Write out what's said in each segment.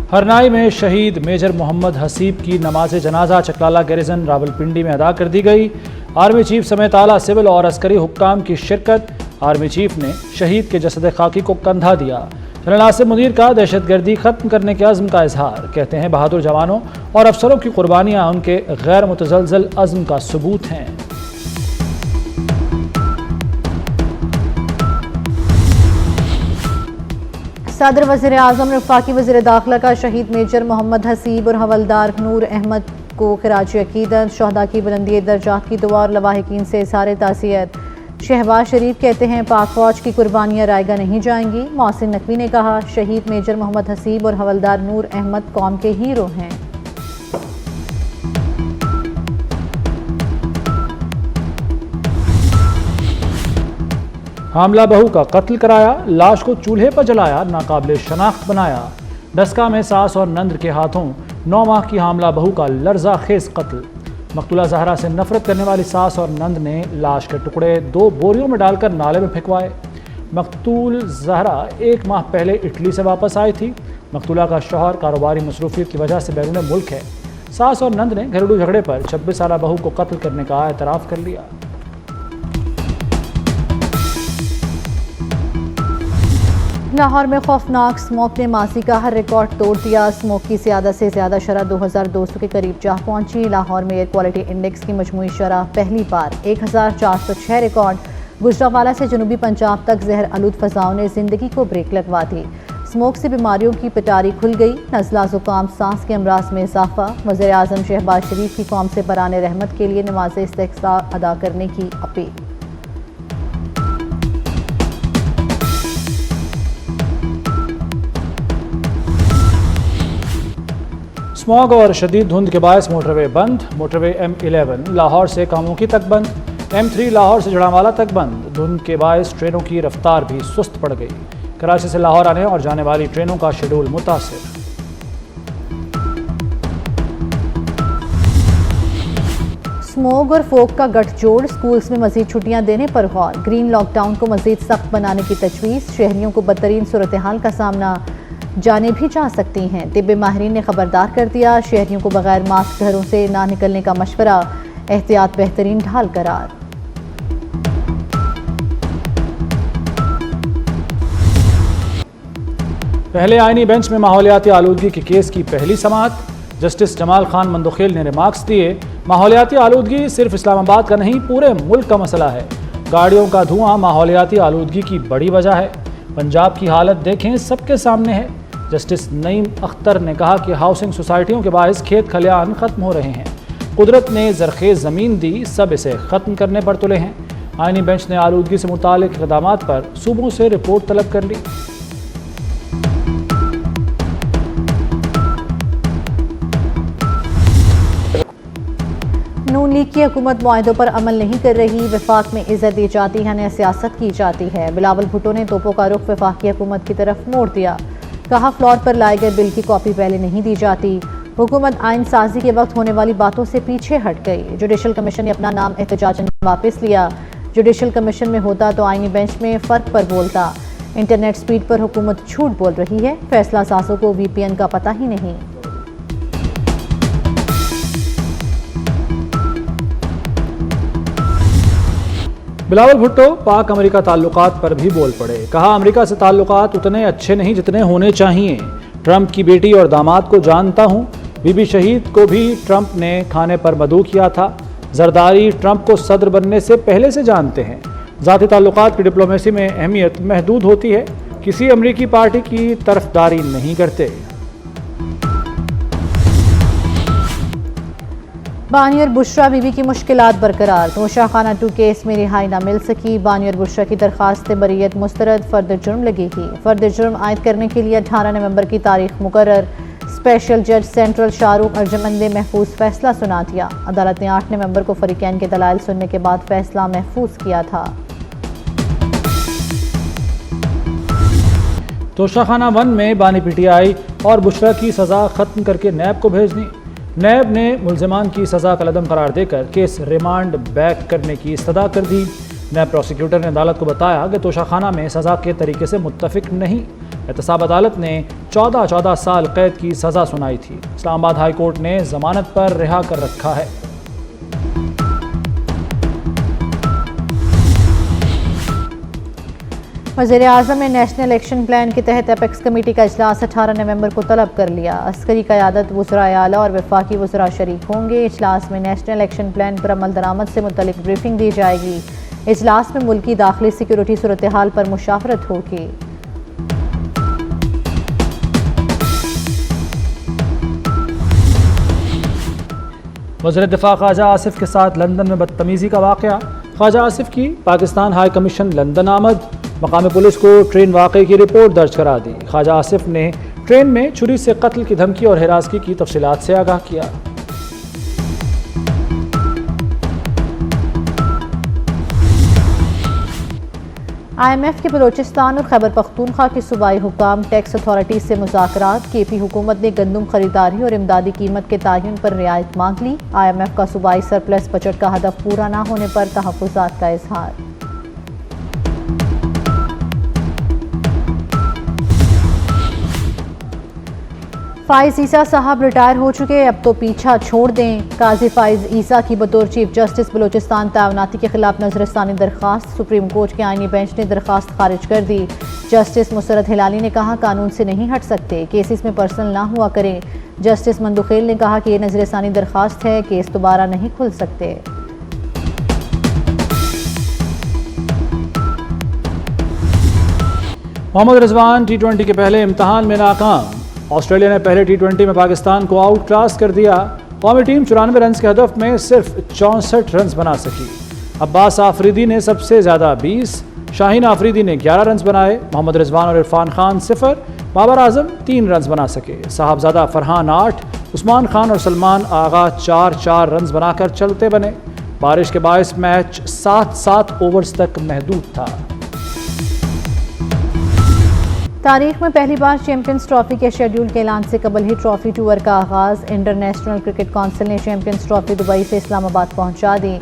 हरनाई में शहीद मेजर मोहम्मद हसीब की नमाज जनाजा चकलाला गैरिजन रावलपिंडी में अदा कर दी गई। आर्मी चीफ समेत आला सिविल और अस्करी हुक्काम की शिरकत। आर्मी चीफ ने शहीद के जसद खाकी को कंधा दिया। जनरल आसिम मुनीर का दहशतगर्दी खत्म करने के अज़्म का इजहार। कहते हैं बहादुर जवानों और अफसरों की कुर्बानियाँ उनके गैर मुतज़लज़ल अज़्म का सबूत हैं। सदर वज़ीर आज़म ने वफाकी वज़ीर दाखिला का शहीद मेजर मोहम्मद हसीब और हवलदार नूर अहमद को खिराज अकीदत, शहदा की बुलंदी दर्जात की दुआ और लवाहिकीन से इज़हार ताज़ियत। शहबाज शरीफ कहते हैं पाक फौज की कुर्बानियाँ रायगा नहीं जाएंगी। मोहसिन नकवी ने कहा शहीद मेजर मोहम्मद हसीब और हवलदार नूर अहमद कौम के हीरो हैं। हामला बहू का कत्ल कराया, लाश को चूल्हे पर जलाया, नाकाबिले शनाख्त बनाया। डस्का में सास और नंद के हाथों 9 माह की हामला बहू का लर्जा खेज कत्ल। मकतूला जहरा से नफरत करने वाली सास और नंद ने लाश के टुकड़े 2 बोरियों में डालकर नाले में फेंकवाए। मकतूल जहरा 1 माह पहले इटली से वापस आई थी। मकतूला का शौहर कारोबारी मसरूफियत की वजह से बैरून मुल्क है। सास और नंद ने घरेलू झगड़े पर 26 साला बहू को कत्ल करने का एतराफ़ कर लिया। लाहौर में खौफनाक स्मोक ने माजी का हर रिकॉर्ड तोड़ दिया। स्मोक की ज़्यादा से ज़्यादा शरह 2200 के करीब जा पहुंची। लाहौर में एयर क्वालिटी इंडेक्स की मजमूई शरह पहली बार 1406 रिकॉर्ड। गुजरावाला से जनूबी पंजाब तक जहर आलूद फ़ज़ाओं ने ज़िंदगी को ब्रेक लगवा दी। स्मोक से बीमारियों की पिटारी खुल गई। नज़ला ज़ुकाम सांस के अमराज में इजाफा। वज़ीर आज़म शहबाज शरीफ की कौम से बराने रहमत के लिए नमाज इस्तिग़्फ़ार अदा करने की अपील। स्मॉग और शदीद धुंध के बायस मोटरवे बंद। मोटरवे M11 लाहौर से कामुकी तक बंद। M3 लाहौर से जड़ावाला तक बंद। धुंध के बायस ट्रेनों की रफ्तार भी सुस्त पड़ गई। कराची से लाहौर आने और जाने वाली ट्रेनों का शेड्यूल मुतासिर। स्मोग और फोक का गठजोड़। स्कूल्स में मजीद छुट्टियां देने पर गौर। ग्रीन लॉकडाउन को मजीद सख्त बनाने की तजवीज़। शहरियों को बदतरीन सूरत हाल का सामना जाने भी जा सकती हैं। तिब्बी माहिरीन ने खबरदार कर दिया। शहरियों को बगैर मास्क घरों से ना निकलने का मशवरा। एहतियात बेहतरीन ढाल करार। पहले आईनी बेंच में माहौलियाती आलूदगी के केस की पहली समाअत। जस्टिस जमाल खान मंदोखेल ने रिमार्क्स दिए माहौलियाती आलूदगी सिर्फ इस्लामाबाद का नहीं पूरे मुल्क का मसला है। गाड़ियों का धुआं माहौलियाती आलूदगी की बड़ी वजह है। पंजाब की हालत देखें, सबके सामने है। जस्टिस नईम अख्तर ने कहा कि हाउसिंग सोसाइटियों के बायस खेत खलियान ख़त्म हो रहे हैं। कुदरत ने ज़रखेज़ ज़मीन दी, सब इसे ख़त्म करने पर तुले हैं। आईनी बेंच ने आलूदगी से मुतालिक इक़दामात पर सूबों से रिपोर्ट तलब कर ली। नून लीग की हुकूमत मुआहदों पर अमल नहीं कर रही। वफाक में इज्जत दी जाती है, न सियासत की जाती है। बिलावल भुट्टो ने तोपों का रुख वफाकी हुकूमत की तरफ मोड़ दिया। कहा फ्लोर पर लाए गए बिल की कॉपी पहले नहीं दी जाती। हुकूमत आइन साजी के वक्त होने वाली बातों से पीछे हट गई। जुडिशल कमीशन ने अपना नाम एहतजाजन वापस लिया। जुडिशल कमीशन में होता तो आईनी बेंच में फ़र्क पर बोलता। इंटरनेट स्पीड पर हुकूमत झूठ बोल रही है। फैसला साजों को VPN का पता ही नहीं। बिलावल भुट्टो पाक अमेरिका ताल्लुकात पर भी बोल पड़े। कहा अमेरिका से ताल्लुकात उतने अच्छे नहीं जितने होने चाहिए। ट्रंप की बेटी और दामाद को जानता हूँ। बीबी शहीद को भी ट्रंप ने खाने पर मदऊ किया था। जरदारी ट्रंप को सदर बनने से पहले से जानते हैं। ज़ाती ताल्लुकात की डिप्लोमेसी में अहमियत महदूद होती है। किसी अमेरिकी पार्टी की तरफदारी नहीं करते। बानी और बुशरा बीवी की मुश्किलात बरकरार। तोशा खाना 2 केस में रिहाई न मिल सकी। बानी और बुशरा की दरख्वास्त बरीयत मुस्तरद। फर्द जुर्म लगेगी। फर्द जुर्म आयद करने के लिए 18 नवंबर की तारीख मुकर्रर। स्पेशल जज सेंट्रल शाहरुख अर्जमन ने महफूज फैसला सुना दिया। अदालत ने 8 नवंबर को फरीकैन के दलाइल सुनने के बाद फैसला महफूज किया था। तोशाखाना 1 में बानी PTI और बुशरा की सज़ा ख़त्म करके नैब को भेजनी। नैब ने मुल्ज़िमान की सज़ा कलअदम करार देकर केस रिमांड बैक करने की इस्तदा कर दी। नैब प्रोसिक्यूटर ने अदालत को बताया कि तोशाखाना में सज़ा के तरीके से मुत्तफिक नहीं। एहतसाब अदालत ने 14 साल कैद की सज़ा सुनाई थी। इस्लामाबाद हाई कोर्ट ने जमानत पर रिहा कर रखा है। वज़ीर-ए-आज़म ने नेशनल एक्शन प्लान के तहत एपेक्स कमेटी का इजलास 18 नवंबर को तलब कर लिया। अस्करी क़यादत, वज़राए आला और वफाकी वज़रा शरीक होंगे। इजलास में नेशनल एक्शन प्लान पर अमल दरामद से मुतल्लिक ब्रीफिंग दी जाएगी। इजलास में मुल्की दाखिली सिक्योरिटी सूरत हाल पर मुशावरत होगी। वज़ीर दिफ़ा ख्वाजा आसिफ के साथ लंदन में बदतमीज़ी का वाक़या। ख्वाजा आसिफ की पाकिस्तान हाई कमीशन लंदन आमद। मकामी पुलिस को ट्रेन वाक़े की रिपोर्ट दर्ज करा दी। ख्वाजा आसिफ ने ट्रेन में छुरी से कत्ल की धमकी और हिरासगी की तफसीलात से आगाह किया। IMF के बलोचिस्तान और खैबर पख्तूनख्वा के सूबाई हुकाम टैक्स अथॉरिटी से मुज़ाकरात। KP हुकूमत ने गंदम खरीदारी और इमदादी कीमत के तयन पर रियायत मांग ली। IMF का सूबाई सरप्लस बजट का हदफ पूरा न होने पर तहफ़्फ़ुज़ात का इजहार। फ़ाइज़ ईसा साहब रिटायर हो चुके, अब तो पीछा छोड़ दें। काजी फ़ाइज़ ईसा की बतौर चीफ जस्टिस बलोचिस्तान तैनाती के खिलाफ नजरसानी दरख्वास्त। सुप्रीम कोर्ट के आईनी बेंच ने दरख्वास्त खारिज कर दी। जस्टिस मुसरत हिलाली ने कहा कानून से नहीं हट सकते, केसेस में पर्सनल ना हुआ करें। जस्टिस मंदुखेल ने कहा कि ये नजरसानी दरख्वास्त है, केस दोबारा नहीं खुल सकते। मोहम्मद रिजवान T20 के पहले इम्तहान में नाकाम। ऑस्ट्रेलिया ने पहले T20 में पाकिस्तान को आउट क्लास कर दिया। कौमी टीम 94 रन के हदफ में सिर्फ 64 रन बना सकी। अब्बास आफरीदी ने सबसे ज़्यादा 20, शाहीन आफरीदी ने 11 रन बनाए। मोहम्मद रिजवान और इरफान खान 0, बाबर आजम 3 रन बना सके। साहबजादा फरहान 8, उस्मान खान और सलमान आगा 4 रन बनाकर चलते बने। बारिश के बायस मैच 7 ओवर्स तक महदूद था। तारीख में पहली बार चैंपियंस ट्रॉफी के शेड्यूल के ऐलान से कबल ही ट्रॉफी टूर का आगाज़। इंटरनेशनल क्रिकेट काउंसिल ने चैंपियंस ट्रॉफी दुबई से इस्लामाबाद पहुंचा दी।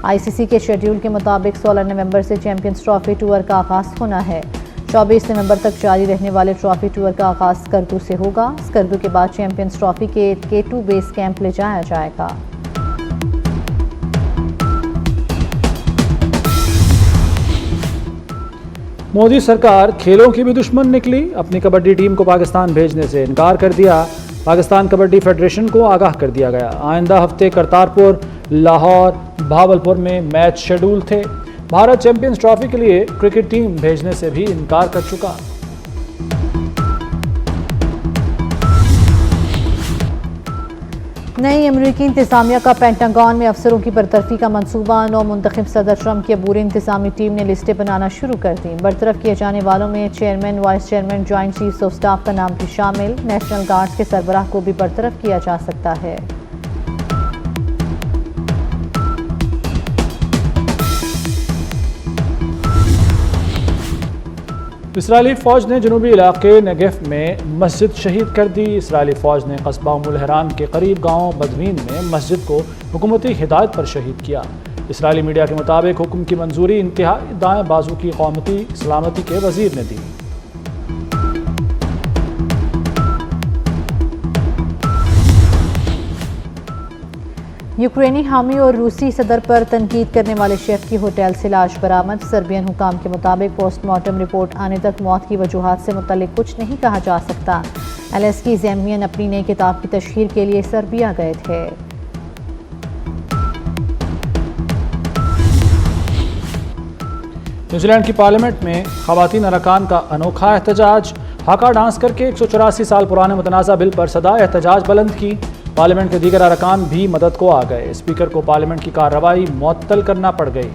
ICC के शेड्यूल के मुताबिक 16 नवंबर से चैंपियंस ट्रॉफी टूर का आगाज़ होना है। 24 नवंबर तक जारी रहने वाले ट्रॉफी टूर का आगाज़ स्कर्दू से होगा। स्कर्दू के बाद चैंपियंस ट्रॉफी के K2 बेस कैंप ले जाया जाएगा। मोदी सरकार खेलों की भी दुश्मन निकली। अपनी कबड्डी टीम को पाकिस्तान भेजने से इनकार कर दिया। पाकिस्तान कबड्डी फेडरेशन को आगाह कर दिया गया। आइंदा हफ्ते करतारपुर, लाहौर, भावलपुर में मैच शेड्यूल थे। भारत चैंपियंस ट्रॉफी के लिए क्रिकेट टीम भेजने से भी इनकार कर चुका। नई अमरीकी इंतजामिया का पेंटागन में अफसरों की बरतरफी का मंसूबा। नौ मुंतखब सदर ट्रंप की अबूरी इंतजामी टीम ने लिस्टें बनाना शुरू कर दी। बरतरफ किए जाने वालों में chairman, vice chairman, joint chiefs of staff का नाम भी शामिल। नेशनल गार्ड्स के सरबराह को भी बरतरफ किया जा सकता है। इसराइली फ़ौज ने जनूबी इलाके नेगेव में मस्जिद शहीद कर दी। इसराइली फ़ौज ने कस्बा उम्मुल हराम के करीब गांव बदवीन में मस्जिद को हुकूमती हिदायत पर शहीद किया। इसराइली मीडिया के मुताबिक हुक्म की मंजूरी इंतहाई दाएं बाजू की कौमती सलामती के वजीर ने दी। यूक्रेनी हामी और रूसी सदर पर तनकीद करने वाले शेफ की होटल से लाश बरामद। सर्बियन हुकाम के मुताबिक पोस्टमार्टम रिपोर्ट आने तक मौत की वजूहात से मुतल्लिक कुछ नहीं कहा जा सकता। एलेस्की ज़ेमियन अपनी नई किताब की तशहीर के लिए सर्बिया गए थे। न्यूजीलैंड की पार्लियामेंट में ख़वातीन अरकान का अनोखा एहतजाज। हाका डांस करके 184 साल पुराने मुतनाज़ा बिल पर सदा एहतजाज बुलंद की। पार्लियामेंट के दीगर अरकान भी मदद को आ गए। स्पीकर को पार्लियामेंट की कार्रवाई मुअत्तल करना पड़ गई।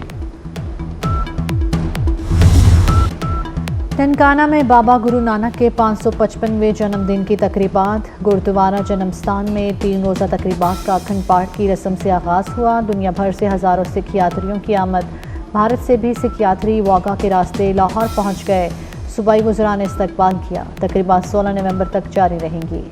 ननकाना में बाबा गुरु नानक के 555वें जन्मदिन की तकरीबात। गुरुद्वारा जन्मस्थान में 3 रोज़ा तकरीबात का अखंड पाठ की रस्म से आगाज़ हुआ। दुनिया भर से हज़ारों सिख यात्रियों की आमद। भारत से भी सिख यात्री वाघा के रास्ते लाहौर पहुँच गए। सूबाई वज़रा ने इस्तकबाल किया। तकरीबात 16 नवंबर तक जारी रहेंगी।